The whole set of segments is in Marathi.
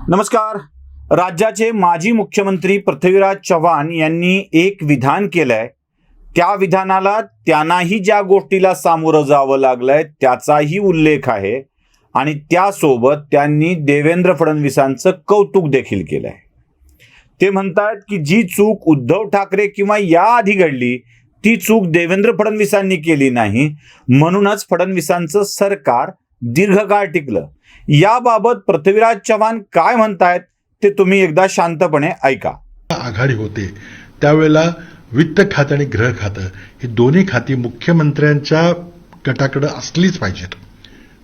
नमस्कार. राज्याचे माजी मुख्यमंत्री पृथ्वीराज चव्हाण यांनी एक विधान केलंय. त्या विधानाला त्यांनाही ज्या गोष्टीला सामोरं जावं लागलंय त्याचाही उल्लेख आहे आणि त्यासोबत त्यांनी देवेंद्र फडणवीसांचं कौतुक देखील केलंय. ते म्हणतात की जी चूक उद्धव ठाकरे किंवा याआधी घडली ती चूक देवेंद्र फडणवीसांनी केली नाही, म्हणूनच फडणवीसांचं सरकार दीर्घकाळ टिकलं. याबाबत पृथ्वीराज चव्हाण काय म्हणतायत ते तुम्ही एकदा शांतपणे ऐका. आघाडी होते त्यावेळेला वित्त खातं आणि गृह खातं ही दोन्ही खाती मुख्यमंत्र्यांच्या गटाकडे असलीच पाहिजेत.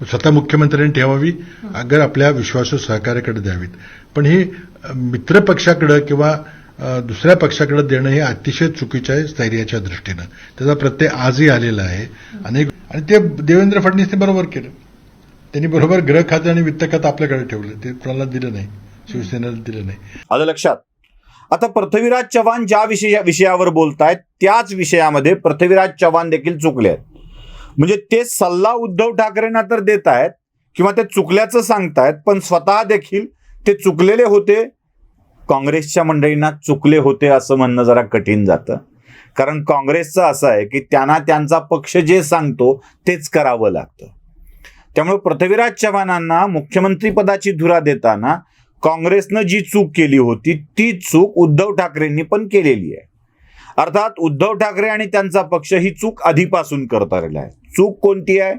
स्वतः मुख्यमंत्र्यांनी ठेवावी, अगर आपल्या विश्वासू सहकार्याकडे द्यावीत. पण ही मित्र पक्षाकडे किंवा दुसऱ्या पक्षाकडे देणं हे अतिशय चुकीचं आहे स्थैर्याच्या दृष्टीनं. त्याचा प्रत्यय आजही आलेला आहे आणि ते देवेंद्र फडणवीसने बरोबर केलं. त्यांनी बरोबर गृह खातं आणि वित्त खातं आपल्याकडे ठेवलं, ते कोणाला दिलं नाही, शिवसेनेला दिलं नाही. आलं लक्षात. आता पृथ्वीराज चव्हाण ज्या विषयावर बोलतायत त्याच विषयामध्ये पृथ्वीराज चव्हाण देखील चुकले आहेत. म्हणजे ते सल्ला उद्धव ठाकरेंना तर देत आहेत किंवा ते चुकल्याचं सांगतायत, पण स्वतः देखील ते चुकलेले होते. काँग्रेसच्या मंडळींना चुकले होते असं म्हणणं जरा कठीण जातं, कारण काँग्रेसचं असं आहे की त्यांना त्यांचा पक्ष जे सांगतो तेच करावं लागतं. त्यामुळे पृथ्वीराज चव्हाणांना मुख्यमंत्री पदाची धुरा देताना काँग्रेसनं जी चूक केली होती तीच चूक उद्धव ठाकरेंनी पण केलेली आहे. अर्थात उद्धव ठाकरे आणि त्यांचा पक्ष ही चूक आधीपासून करत आलेला आहे. चूक कोणती आहे?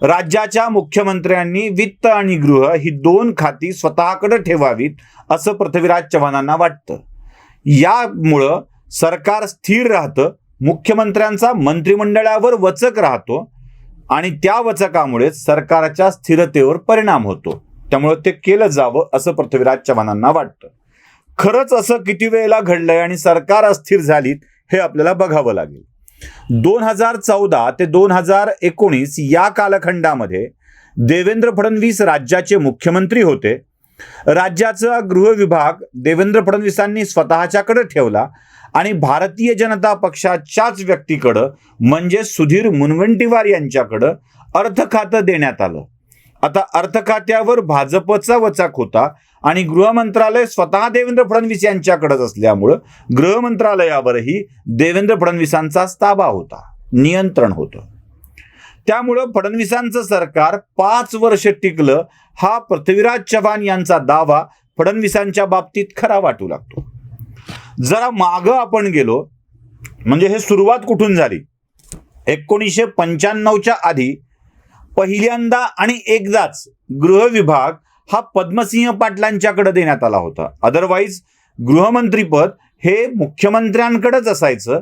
राज्याच्या मुख्यमंत्र्यांनी वित्त आणि गृह ही दोन खाती स्वतःकडे ठेवावीत असं पृथ्वीराज चव्हाणांना वाटतं. यामुळं सरकार स्थिर राहतं, मुख्यमंत्र्यांचा मंत्रिमंडळावर वचक राहतो आणि त्या वचकामुळे सरकारच्या स्थिरतेवर परिणाम होतो. त्यामुळे ते केलं जावं असं पृथ्वीराज चव्हाणांना वाटतं. खरंच असं किती वेळेला घडलंय आणि सरकार अस्थिर झालीत हे आपल्याला बघावं लागेल. 2014 ते 2019 या कालखंडामध्ये देवेंद्र फडणवीस राज्याचे मुख्यमंत्री होते. राज्याचा गृह विभाग देवेंद्र फडणवीसांनी स्वतःच्याकडे ठेवला आणि भारतीय जनता पक्षाच्याच व्यक्तीकडं म्हणजे सुधीर मुनगंटीवार यांच्याकडं अर्थ खातं देण्यात आलं. आता अर्थ खात्यावर भाजपचा वचक होता आणि गृह मंत्रालय स्वतः देवेंद्र फडणवीस यांच्याकडेच असल्यामुळं गृह मंत्रालयावरही देवेंद्र फडणवीसांचाच ताबा होता, नियंत्रण होतं. त्यामुळं फडणवीसांचं सरकार 5 वर्ष टिकलं हा पृथ्वीराज चव्हाण यांचा दावा फडणवीसांच्या बाबतीत खरा वाटू लागतो. जरा मागं आपण गेलो म्हणजे हे सुरुवात कुठून झाली? 1995च्या आधी पहिल्यांदा आणि एकदाच गृह विभाग हा पद्मसिंह पाटलांच्याकडे देण्यात आला होता. अदरवाईज गृहमंत्रीपद हे मुख्यमंत्र्यांकडेच असायचं.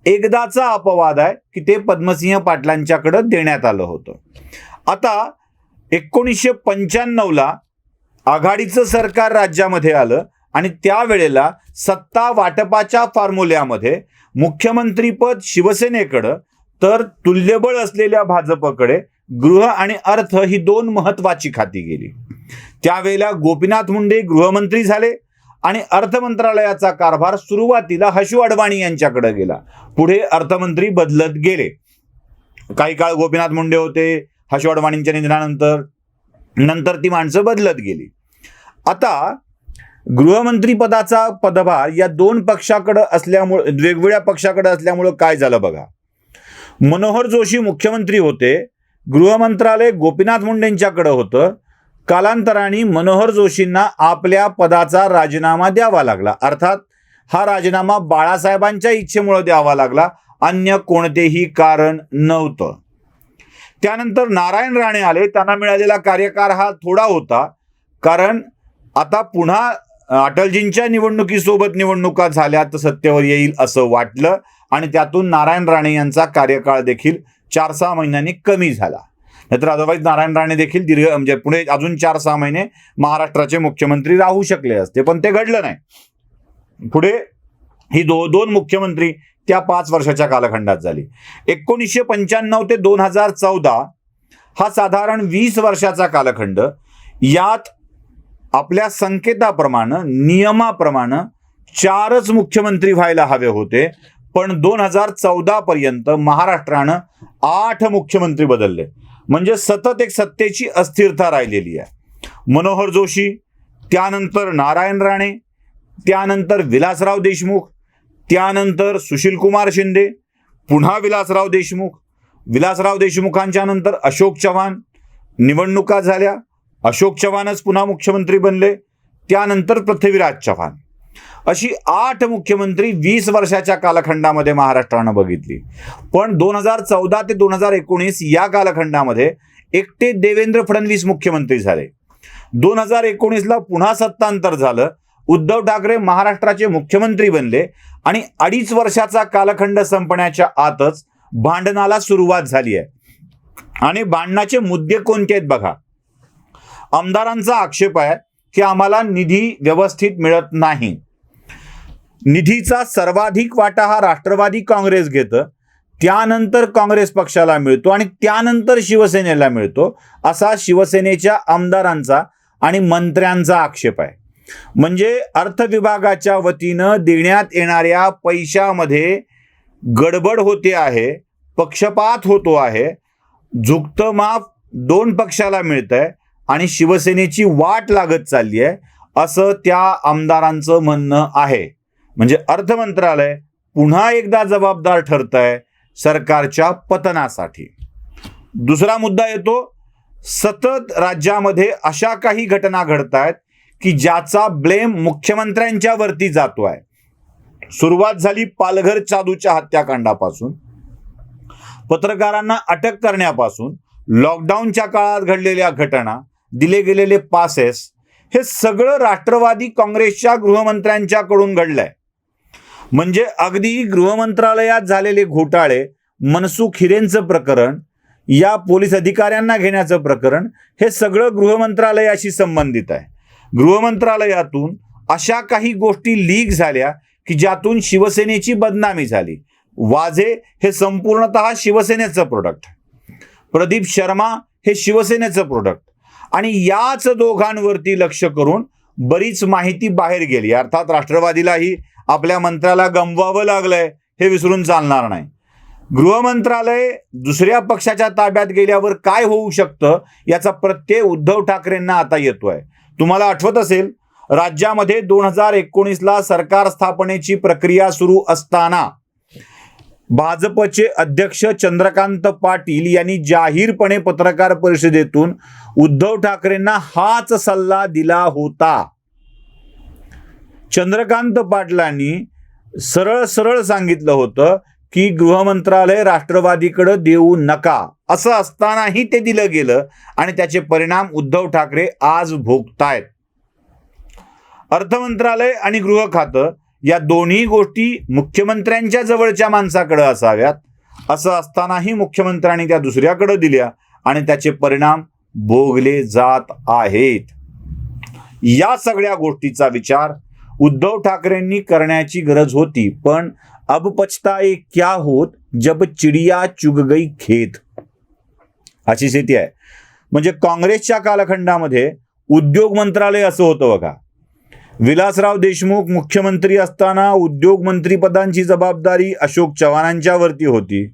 एकदाचा अपवाद आहे की ते पद्मसिंह पाटलांच्याकडे देण्यात आलं होतं. आता 1995ला आघाडीचं सरकार राज्यामध्ये आलं आणि त्यावेळेला सत्ता वाटपाच्या फॉर्म्युल्यामध्ये मुख्यमंत्रीपद शिवसेनेकडं तर तुल्यबळ असलेल्या भाजपकडे गृह आणि अर्थ ही दोन महत्वाची खाती गेली. त्यावेळेला गोपीनाथ मुंडे गृहमंत्री झाले आणि अर्थ मंत्रालयाचा कारभार सुरुवातीला हशू अडवाणी यांच्याकडे गेला. पुढे अर्थमंत्री बदलत गेले. काही काळ गोपीनाथ मुंडे होते, हशू अडवाणींच्या निधनानंतर ती माणसं बदलत गेली. आता गृहमंत्री पदाचा पदभार या दोन पक्षाकडे असल्यामुळे, वेगवेगळ्या पक्षाकडे असल्यामुळं काय झालं बघा. मनोहर जोशी मुख्यमंत्री होते, गृह मंत्रालय गोपीनाथ मुंडेंच्याकडे होतं. कालांतराने मनोहर जोशींना आपल्या पदाचा राजीनामा द्यावा लागला. अर्थात हा राजीनामा बाळासाहेबांच्या इच्छेमुळे द्यावा लागला, अन्य कोणतेही कारण नव्हतं. त्यानंतर नारायण राणे आले. त्यांना मिळालेला कार्यकाळ हा थोडा होता, कारण आता पुन्हा अटलजींच्या निवडणुकीसोबत निवडणुका झाल्या तर सत्तेवर येईल असं वाटलं आणि त्यातून नारायण राणे यांचा कार्यकाळ देखील 4-6 महिन्यांनी कमी झाला. नाहीतर अदरवाईज नारायण राणे देखील म्हणजे पुढे अजून 4-6 महिने महाराष्ट्राचे मुख्यमंत्री राहू शकले असते, पण ते घडलं नाही. पुढे ही दोन मुख्यमंत्री त्या 5 वर्षाच्या कालखंडात झाली. 1995 ते 2014 हा साधारण 20 वर्षाचा कालखंड. यात आपल्या संकेताप्रमाणे, नियमाप्रमाणे 4च मुख्यमंत्री व्हायला हवे होते, पण 2014 पर्यंत महाराष्ट्रानं 8 मुख्यमंत्री बदलले. म्हणजे सतत एक सत्तेची अस्थिरता राहिलेली आहे. मनोहर जोशी, त्यानंतर नारायण राणे, त्यानंतर विलासराव देशमुख, त्यानंतर सुशीलकुमार शिंदे, पुन्हा विलासराव देशमुख, विलासराव देशमुखांच्या नंतर अशोक चव्हाण, निवडणुका झाल्या, अशोक चव्हाणच पुन्हा मुख्यमंत्री बनले, त्यानंतर पृथ्वीराज चव्हाण. अशी 8 मुख्यमंत्री 20 वर्षाच्या कालखंडामध्ये महाराष्ट्रानं बघितली. पण 2014 ते 2019 या कालखंडामध्ये एकटे देवेंद्र फडणवीस मुख्यमंत्री झाले. 2019ला पुन्हा सत्तांतर झालं, उद्धव ठाकरे महाराष्ट्राचे मुख्यमंत्री बनले आणि 2.5 वर्षाचा कालखंड संपण्याच्या आतच भांडणाला सुरुवात झाली आहे. आणि भांडणाचे मुद्दे कोणते आहेत बघा. आमदारांचा आक्षेप आहे की आम्हाला निधी व्यवस्थित मिळत नाही. निधीचा सर्वाधिक वाटा हा राष्ट्रवादी काँग्रेस घेतं, त्यानंतर काँग्रेस पक्षाला मिळतो आणि त्यानंतर शिवसेनेला मिळतो, असा शिवसेनेच्या आमदारांचा आणि मंत्र्यांचा आक्षेप आहे. म्हणजे अर्थ विभागाच्या वतीनं देण्यात येणाऱ्या पैशामध्ये गडबड होते आहे, पक्षपात होतो आहे, झुकतं माप 2 पक्षाला मिळतंय आणि शिवसेनेची वाट लागत चालली आहे, असं त्या आमदारांचं म्हणणं आहे. म्हणजे अर्थ मंत्रालय पुन्हा एकदा जबाबदार ठरत आहे सरकारच्या पतनासाठी. दुसरा मुद्दा येतो, सतत राज्यामध्ये अशा काही घटना घडत आहेत की ज्याचा ब्लेम मुख्यमंत्र्यांच्या वरती जातो आहे. सुरुवात झाली पालघर चादूच्या हत्याकांडापासून, पत्रकारांना अटक करण्यापासून, लॉकडाऊनच्या काळात घडलेल्या घटना, दिले गेलेले पासेस, हे सगळं राष्ट्रवादी काँग्रेसच्या गृहमंत्र्यांच्याकडून घडलंय. म्हणजे अगदी गृहमंत्रालयात झालेले घोटाळे, मनसुख हिरेंचं प्रकरण, या पोलीस अधिकाऱ्यांना घेण्याचं प्रकरण, हे सगळं गृहमंत्रालयाशी संबंधित आहे. गृहमंत्रालयातून अशा काही गोष्टी लीक झाल्या की ज्यातून शिवसेनेची बदनामी झाली. वाझे हे संपूर्णतः शिवसेनेचं प्रोडक्ट, प्रदीप शर्मा हे शिवसेनेचं प्रोडक्ट, आणि याच दोघांवरती लक्ष करून बरीच माहिती बाहेर गेली. अर्थात राष्ट्रवादीलाही आपल्या मंत्र्याला गमवावं लागलंय हे विसरून चालणार नाही. गृहमंत्रालय दुसऱ्या पक्षाच्या ताब्यात गेल्यावर काय होऊ शकतं याचा प्रत्यय उद्धव ठाकरेंना आता येतोय. तुम्हाला आठवत असेल, राज्यामध्ये 2019ला सरकार स्थापनेची प्रक्रिया सुरू असताना भाजपचे अध्यक्ष चंद्रकांत पाटील यांनी जाहीरपणे पत्रकार परिषदेतून उद्धव ठाकरेंना हाच सल्ला दिला होता. चंद्रकांत पाटलांनी सरळ सरळ सांगितलं होतं की गृहमंत्रालय राष्ट्रवादीकडे देऊ नका. असं असतानाही ते दिलं गेलं आणि त्याचे परिणाम उद्धव ठाकरे आज भोगतायत. अर्थमंत्रालय आणि गृह खातं या दोन्ही गोष्टी मुख्यमंत्र्यांच्या जवळच्या माणसाकडे असाव्यात, असं असतानाही मुख्यमंत्र्यांनी त्या दुसऱ्याकडे दिल्या आणि त्याचे परिणाम भोगले जात आहेत. या सगळ्या गोष्टीचा विचार उद्धव ठाकरेंनी करण्याची गरज होती. पण अब पछताए क्या होत जब चिडिया चुग गई खेत, अशी स्थिती आहे. म्हणजे काँग्रेसच्या कालखंडामध्ये उद्योग मंत्रालय असं होतं बघा. विलासराव देशमुख मुख्यमंत्री असताना उद्योग मंत्रीपदांची जबाबदारी अशोक चव्हाणांच्या वरती होती.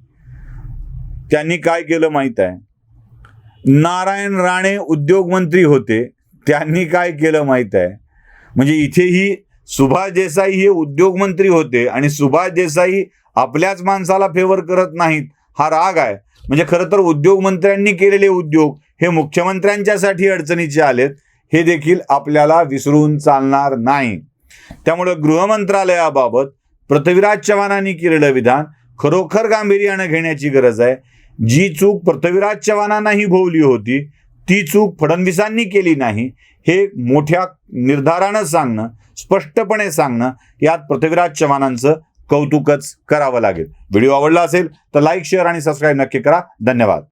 त्यांनी काय केलं माहित आहे? नारायण राणे उद्योग मंत्री होते, त्यांनी काय केलं माहित आहे? म्हणजे इथेही सुभाष देसाई हे उद्योग मंत्री होते आणि सुभाष देसाई आपल्याच माणसाला फेवर करत नाहीत, हा राग आहे. म्हणजे खरं तर उद्योग मंत्र्यांनी केलेले उद्योग हे मुख्यमंत्र्यांच्यासाठी अडचणीचे आलेत, हे देखील आपल्याला विसरून चालणार नाही. त्यामुळे गृहमंत्रालयाबाबत पृथ्वीराज चव्हाणांनी केलेलं विधान खरोखर गांभीर्यानं घेण्याची गरज आहे. जी चूक पृथ्वीराज चव्हाणांनाही भोवली होती ती चूक फडणवीसांनी केली नाही, हे मोठ्या निर्धारानं सांगणं, स्पष्टपणे सांगणं, यात पृथ्वीराज चव्हाणांचं कौतुकच करावं लागेल. व्हिडिओ आवडला असेल तर लाईक, शेअर आणि सबस्क्राईब नक्की करा. धन्यवाद.